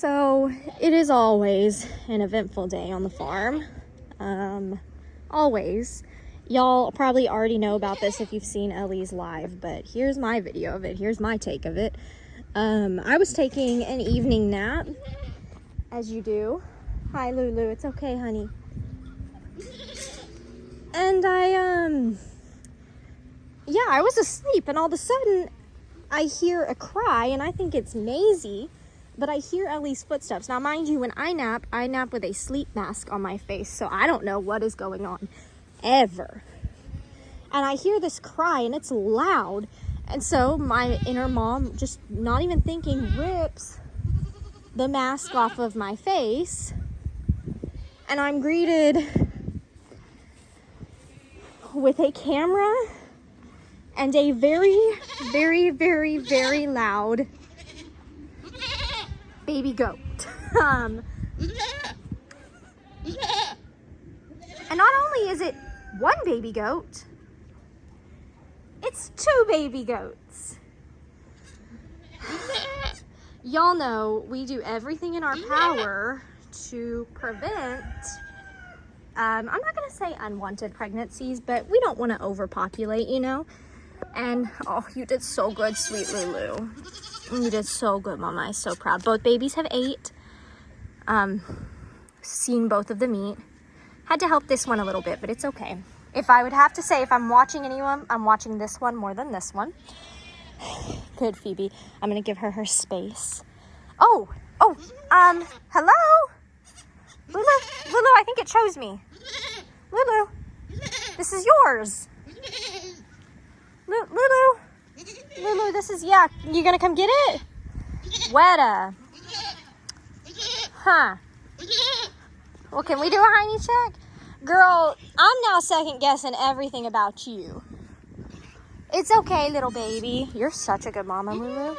So it is always an eventful day on the farm. Always. Y'all probably already know about this if you've seen Ellie's live, but here's my video of it. Here's my take of it. I was taking an evening nap, as you do. Hi, Lulu. It's okay, honey. And I was asleep, and all of a sudden, I hear a cry, and I think it's Maisie, but I hear Ellie's footsteps. Now, mind you, when I nap with a sleep mask on my face, so I don't know what is going on, ever. And I hear this cry, and it's loud, and so my inner mom, just not even thinking, rips the mask off of my face, and I'm greeted with a camera and a very, very, very, very loud baby goat. And not only is it one baby goat, it's two baby goats. Y'all know we do everything in our power to prevent, I'm not gonna say unwanted pregnancies, but we don't want to overpopulate, you know? And, oh, you did so good, sweet Lulu. You did so good, Mama. I'm so proud. Both babies have ate. Seen both of them eat. Had to help this one a little bit, but it's okay. If I would have to say, if I'm watching anyone, I'm watching this one more than this one. Good, Phoebe. I'm gonna give her space. Oh, hello? Lulu, I think it chose me. Lulu, this is yours. Lulu, this is, yeah, you gonna come get it? Weta. Huh. Well, can we do a hiney check? Girl, I'm now second guessing everything about you. It's okay, little baby. You're such a good mama, Lulu.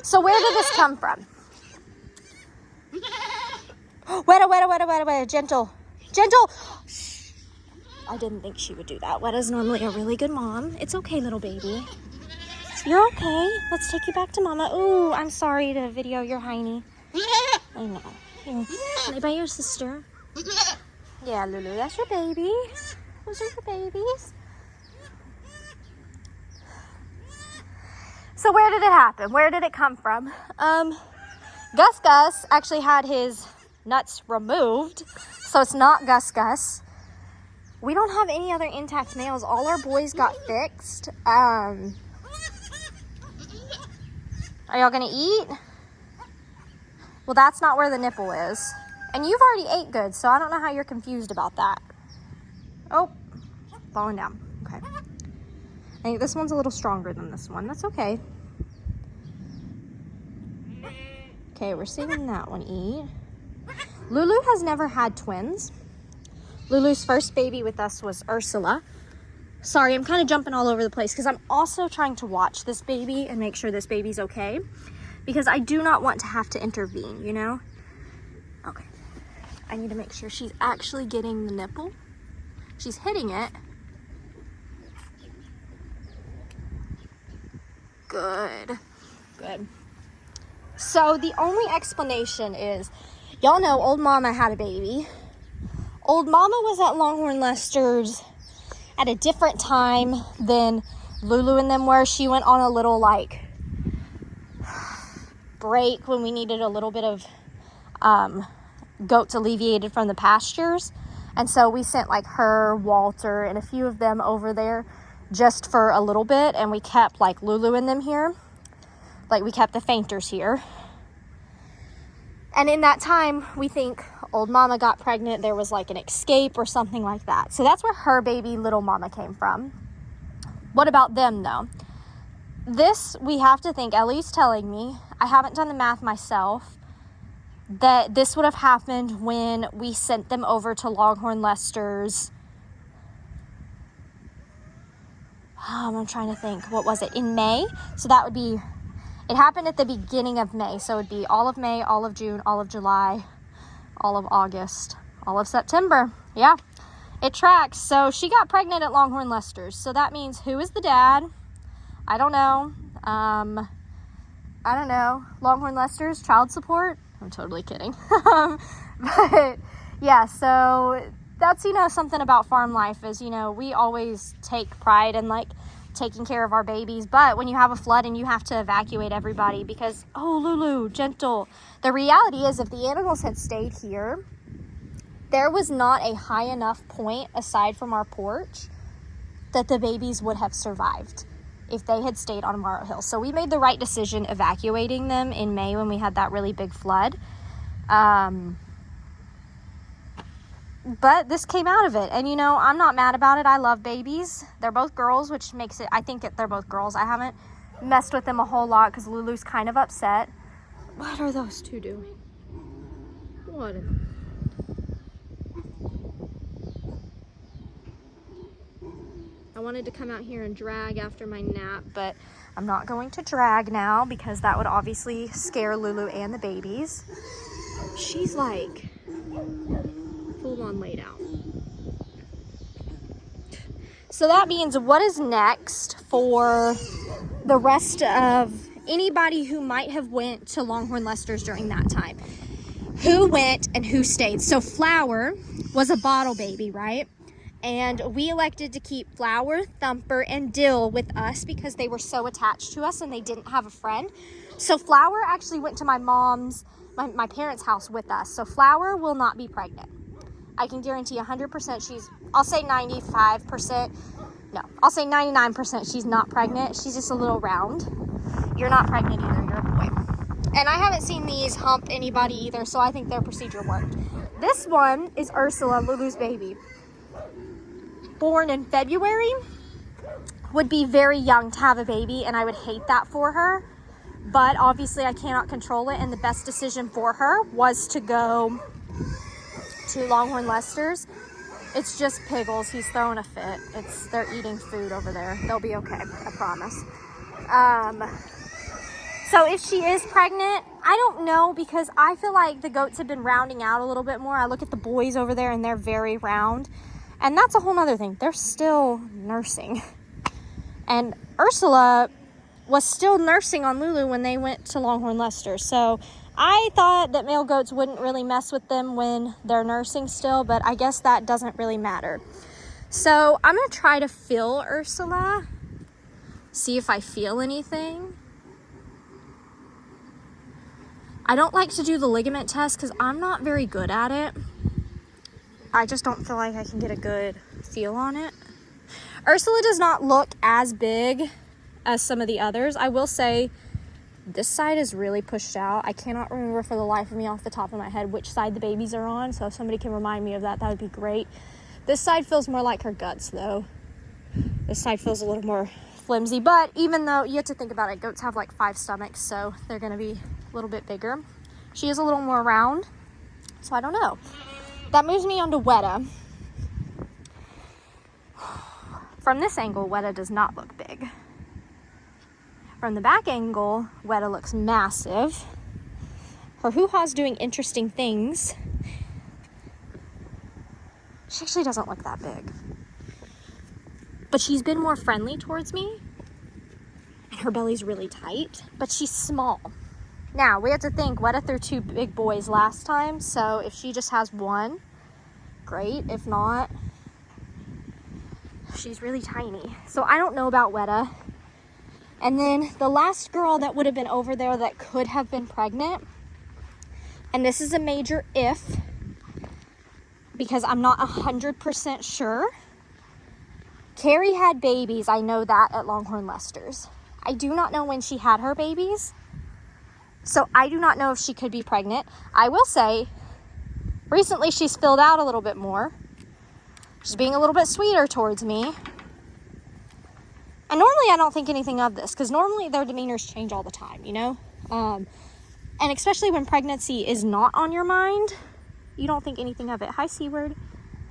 So where did this come from? Weta, gentle. Shh. I didn't think she would do that. Weta's normally a really good mom. It's okay, little baby. You're okay. Let's take you back to Mama. Ooh, I'm sorry to video your hiney. I know. Here, can I buy your sister? Yeah, Lulu, that's your baby. Those are your babies. So where did it happen? Where did it come from? Gus actually had his nuts removed, so it's not Gus. We don't have any other intact males. All our boys got fixed. Are y'all gonna eat? Well, that's not where the nipple is. And you've already ate good, so I don't know how you're confused about that. Oh, falling down. Okay. I think this one's a little stronger than this one. That's okay. Okay, we're seeing that one eat. Lulu has never had twins. Lulu's first baby with us was Ursula. Sorry, I'm kind of jumping all over the place because I'm also trying to watch this baby and make sure this baby's okay, because I do not want to have to intervene, you know? Okay. I need to make sure she's actually getting the nipple. She's hitting it. Good. So the only explanation is, y'all know old Mama had a baby. Old Mama was at Longhorn Lester's at a different time than Lulu and them were. She went on a little like break when we needed a little bit of goats alleviated from the pastures. And so we sent like her, Walter, and a few of them over there just for a little bit. And we kept like Lulu and them here. Like we kept the fainters here. And in that time, we think old Mama got pregnant. There was like an escape or something like that. So that's where her baby, little Mama, came from. What about them, though? This, we have to think, Ellie's telling me, I haven't done the math myself, that this would have happened when we sent them over to Longhorn Lester's. I'm trying to think. What was it? In May? So that would be... It happened at the beginning of May, so it would be all of May, all of June, all of July, all of August, all of September. Yeah, it tracks. So she got pregnant at Longhorn Lester's. So that means, who is the dad? I don't know. Longhorn Lester's, child support. I'm totally kidding. But yeah, so that's, you know, something about farm life is, you know, we always take pride in like taking care of our babies. But when you have a flood and you have to evacuate everybody because, oh, Lulu, gentle. The reality is if the animals had stayed here, there was not a high enough point aside from our porch that the babies would have survived if they had stayed on Morrow Hill. So we made the right decision evacuating them in May when we had that really big flood. But this came out of it. And, you know, I'm not mad about it. I love babies. They're both girls, which makes it, I think they're both girls. I haven't messed with them a whole lot because Lulu's kind of upset. What are those two doing? What? I wanted to come out here and drag after my nap, but I'm not going to drag now because that would obviously scare Lulu and the babies. She's like full on laid out. So that means what is next for the rest of anybody who might have went to Longhorn Lester's during that time? Who went and who stayed? So Flower was a bottle baby, right? And we elected to keep Flower, Thumper, and Dill with us because they were so attached to us and they didn't have a friend. So Flower actually went to my my parents' house with us. So Flower will not be pregnant. I can guarantee 100% I'll say 95%. No, I'll say 99% she's not pregnant. She's just a little round. You're not pregnant either, you're a boy. And I haven't seen these hump anybody either, so I think their procedure worked. This one is Ursula, Lulu's baby. Born in February, would be very young to have a baby, and I would hate that for her. But obviously I cannot control it, and the best decision for her was to go to Longhorn Lester's. It's just Piggles. He's throwing a fit. They're eating food over there. They'll be okay, I promise. So if she is pregnant, I don't know because I feel like the goats have been rounding out a little bit more. I look at the boys over there and they're very round. And that's a whole nother thing. They're still nursing. And Ursula was still nursing on Lulu when they went to Longhorn Lester. So I thought that male goats wouldn't really mess with them when they're nursing still, but I guess that doesn't really matter. So I'm going to try to feel Ursula, see if I feel anything. I don't like to do the ligament test because I'm not very good at it. I just don't feel like I can get a good feel on it. Ursula does not look as big as some of the others. I will say this side is really pushed out. I cannot remember for the life of me off the top of my head which side the babies are on. So if somebody can remind me of that, that would be great. This side feels more like her guts though. This side feels a little more flimsy, but even though you have to think about it, goats have like 5 stomachs, so they're gonna be a little bit bigger. She is a little more round, so I don't know. That moves me on to Weta. From this angle, Weta does not look big. From the back angle, Weta looks massive. Her hoo-ha's doing interesting things. She actually doesn't look that big. But she's been more friendly towards me. And her belly's really tight, but she's small. Now, we have to think, Weta threw 2 big boys last time, so if she just has one, great. If not, she's really tiny. So I don't know about Weta. And then the last girl that would have been over there that could have been pregnant, and this is a major if, because I'm not 100% sure. Carrie had babies, I know that, at Longhorn Lester's. I do not know when she had her babies. So I do not know if she could be pregnant. I will say, recently she's filled out a little bit more. She's being a little bit sweeter towards me. And normally I don't think anything of this, because normally their demeanors change all the time, you know? And especially when pregnancy is not on your mind, you don't think anything of it. Hi, Seaward.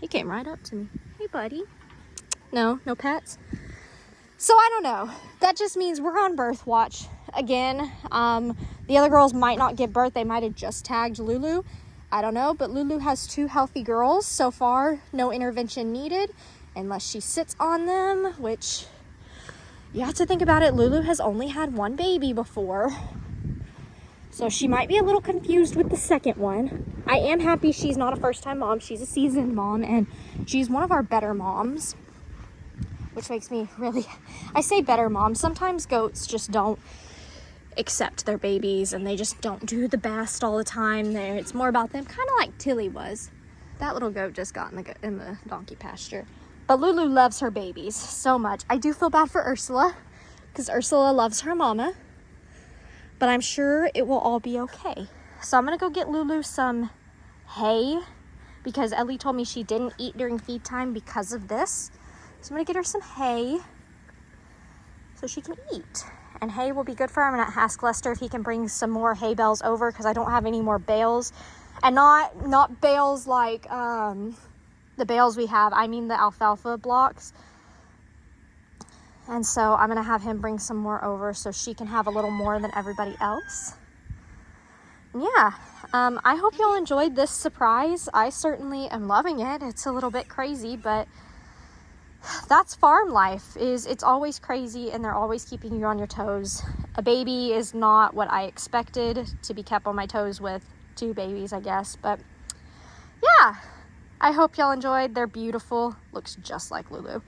He came right up to me. Hey, buddy. No pets? So I don't know. That just means we're on birth watch again. The other girls might not give birth. They might have just tagged Lulu. I don't know, but Lulu has 2 healthy girls. So far, no intervention needed unless she sits on them, which you have to think about it. Lulu has only had 1 baby before. So she might be a little confused with the second one. I am happy she's not a first-time mom. She's a seasoned mom, and she's one of our better moms, which makes me really, I say better moms. Sometimes goats just don't accept their babies, and they just don't do the best all the time. It's more about them, kind of like Tilly was. That little goat just got in the donkey pasture. But Lulu loves her babies so much. I do feel bad for Ursula, because Ursula loves her mama. But I'm sure it will all be okay. So I'm gonna go get Lulu some hay, because Ellie told me she didn't eat during feed time because of this. So I'm gonna get her some hay so she can eat. And hay will be good for her. I'm gonna ask Lester if he can bring some more hay bales over, because I don't have any more bales. And not bales like the bales we have, I mean the alfalfa blocks. And so I'm gonna have him bring some more over so she can have a little more than everybody else. And yeah, I hope y'all enjoyed this surprise. I certainly am loving it. It's a little bit crazy, but that's farm life. It's always crazy, and they're always keeping you on your toes. A baby is not what I expected to be kept on my toes with. 2 babies, I guess. But yeah, I hope y'all enjoyed. They're beautiful. Looks just like Lulu.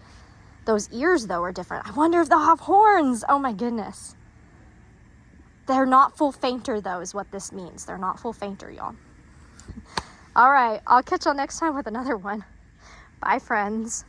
Those ears, though, are different. I wonder if they'll have horns. Oh, my goodness. They're not full fainter, though, is what this means. They're not full fainter, y'all. All right. I'll catch y'all next time with another one. Bye, friends.